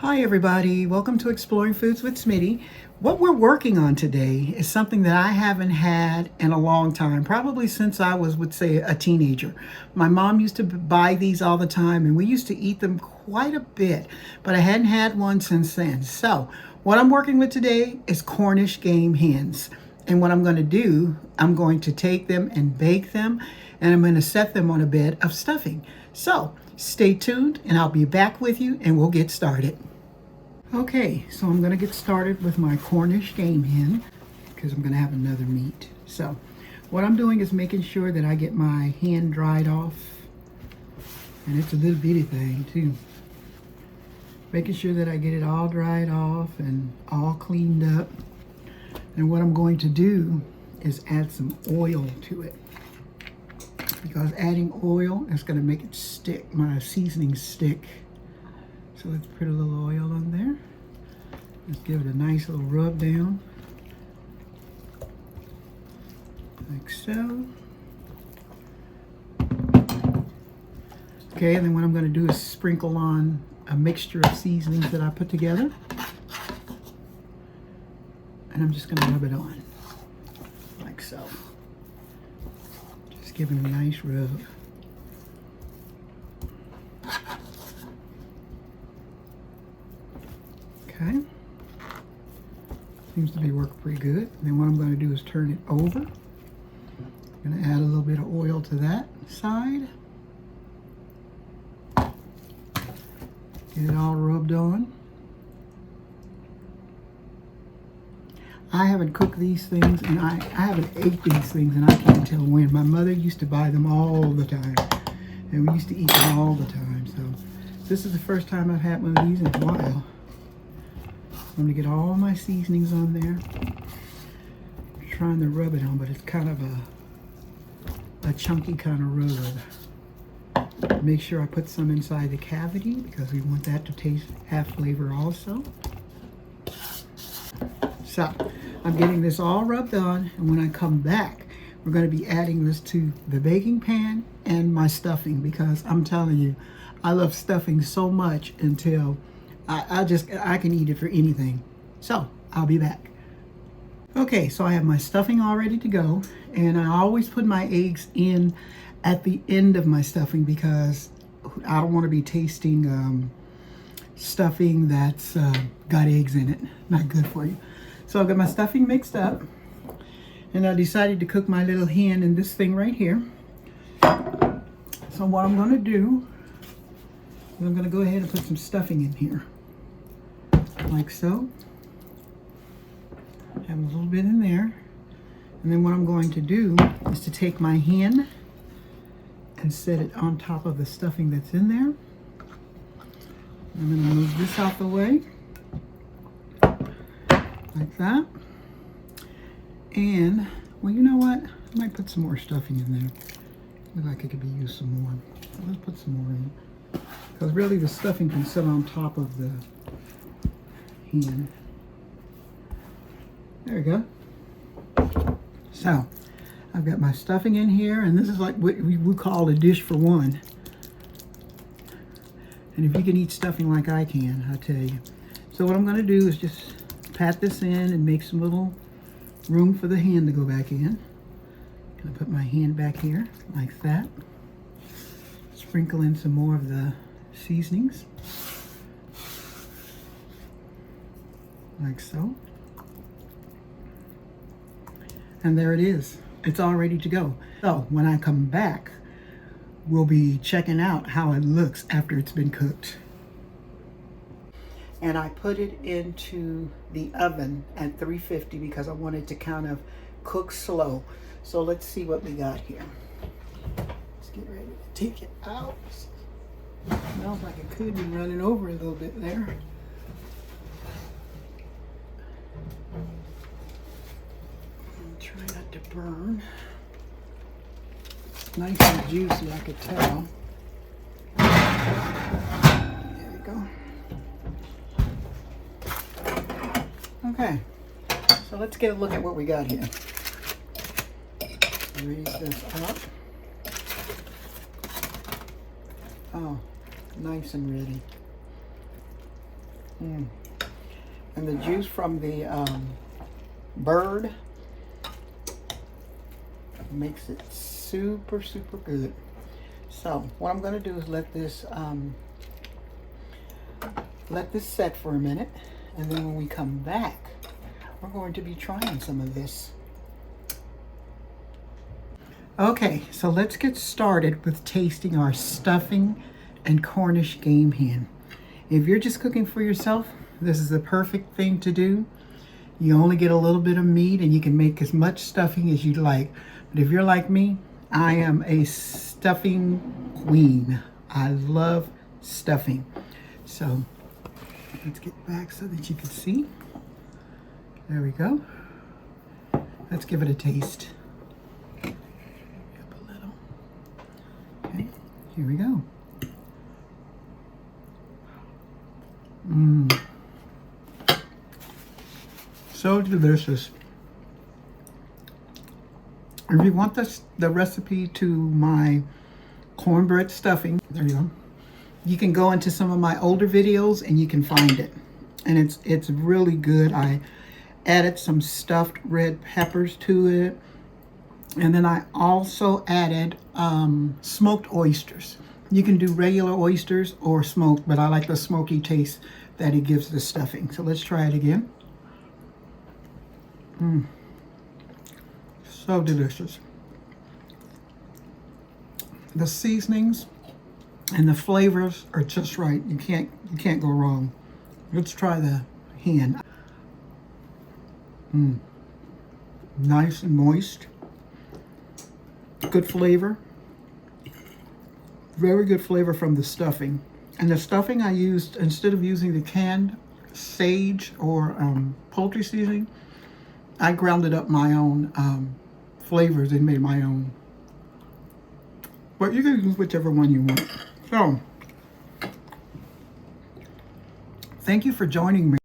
Hi everybody, welcome to Exploring Foods with Smitty. What we're working on today is something that I haven't had in a long time, probably since I was, would say, a teenager. My mom used to buy these all the time and we used to eat them quite a bit, but I hadn't had one since then. So what I'm working with today is Cornish game hens. And what I'm going to do, I'm going to take them and bake them, and I'm going to set them on a bed of stuffing. So stay tuned and I'll be back with you and we'll get started. Okay, so I'm going to get started with my Cornish game hen because I'm going to have another meat. So what I'm doing is making sure that I get my hen dried off, and it's a little bitty thing too. Making sure that I get it all dried off and all cleaned up. And what I'm going to do is add some oil to it, because adding oil is going to make it stick, my seasoning stick. So let's put a little oil on there. Let's give it a nice little rub down, like so. Okay, and then what I'm going to do is sprinkle on a mixture of seasonings that I put together. And I'm just going to rub it on, like so. Just give it a nice rub. Okay. Seems to be working pretty good. And then what I'm going to do is turn it over. I'm going to add a little bit of oil to that side. Get it all rubbed on. I haven't cooked these things, and I haven't ate these things, and I can't tell when. My mother used to buy them all the time, and we used to eat them all the time. So this is the first time I've had one of these in a while. I'm going to get all my seasonings on there. I'm trying to rub it on, but it's kind of a chunky kind of rub. Make sure I put some inside the cavity because we want that to have flavor also. So I'm getting this all rubbed on, and when I come back, we're going to be adding this to the baking pan and my stuffing, because I'm telling you, I love stuffing so much until I can eat it for anything. So I'll be back. Okay, so I have my stuffing all ready to go, and I always put my eggs in at the end of my stuffing because I don't want to be tasting stuffing that's got eggs in it. Not good for you. So I've got my stuffing mixed up, and I decided to cook my little hen in this thing right here. So what I'm going to do is I'm going to go ahead and put some stuffing in here, like so. Have a little bit in there. And then what I'm going to do is to take my hen and set it on top of the stuffing that's in there. I'm going to move this out the way, like that. And, well, you know what? I might put some more stuffing in there. Looks like it could be used some more. So let's put some more in. Because really the stuffing can sit on top of the hen. There we go. So, I've got my stuffing in here, and this is like what we would call a dish for one. And if you can eat stuffing like I can, I tell you. So what I'm going to do is just pat this in and make some little room for the hen to go back in. I'm going to put my hen back here, like that. Sprinkle in some more of the seasonings, like so. And there it is. It's all ready to go. So when I come back, we'll be checking out how it looks after it's been cooked. And I put it into the oven at 350 because I wanted to kind of cook slow. So let's see what we got here. Let's get ready to take it out. Smells like it could be running over a little bit there. Try not to burn. It's nice and juicy, I could tell. There we go. Okay, so let's get a look at what we got here. Raise this up. Oh, nice and ready. And the juice from the bird makes it super, super good. So what I'm going to do is let this set for a minute, and then when we come back, we're going to be trying some of this. Okay, so let's get started with tasting our stuffing and Cornish game hen. If you're just cooking for yourself, this is the perfect thing to do. You only get a little bit of meat and you can make as much stuffing as you'd like. But if you're like me, I am a stuffing queen. I love stuffing. So let's get back so that you can see. There we go. Let's give it a taste. Up a little. Okay, here we go. So delicious. If you want the recipe to my cornbread stuffing, there you go. You can go into some of my older videos and you can find it. And it's really good. I added some stuffed red peppers to it. And then I also added smoked oysters. You can do regular oysters or smoked, but I like the smoky taste that it gives the stuffing. So let's try it again. So delicious. The seasonings and the flavors are just right. You can't go wrong. Let's try the hen. Nice and moist. Good flavor. Very good flavor from the stuffing. And the stuffing I used, instead of using the canned sage or poultry seasoning, I grounded up my own flavors and made my own. But you can use whichever one you want. So, thank you for joining me.